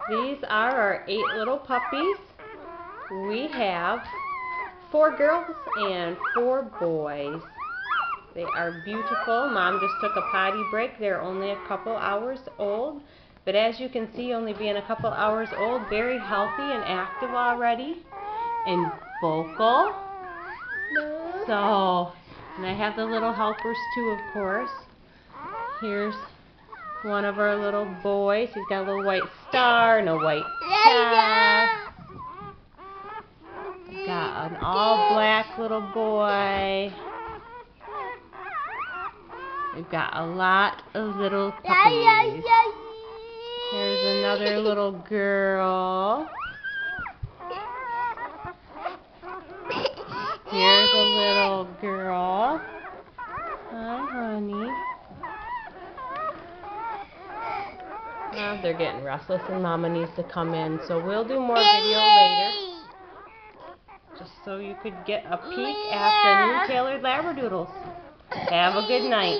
These are our 8 little puppies. We have 4 girls and 4 boys. They are beautiful. Mom just took a potty break. They're only a couple hours old. But as you can see, only being a couple hours old, very healthy and active already. And vocal. So, and I have the little helpers too, of course. Here's one of our little boys. He's got a little white star and a white chest. Got an all black little boy. We've got a lot of little puppies. Here's another little girl. Here's a little girl. Hi, honey. They're getting restless and Mama needs to come in. So we'll do more video later. Just so you could get a peek at the new tailored Labradoodles. Have a good night.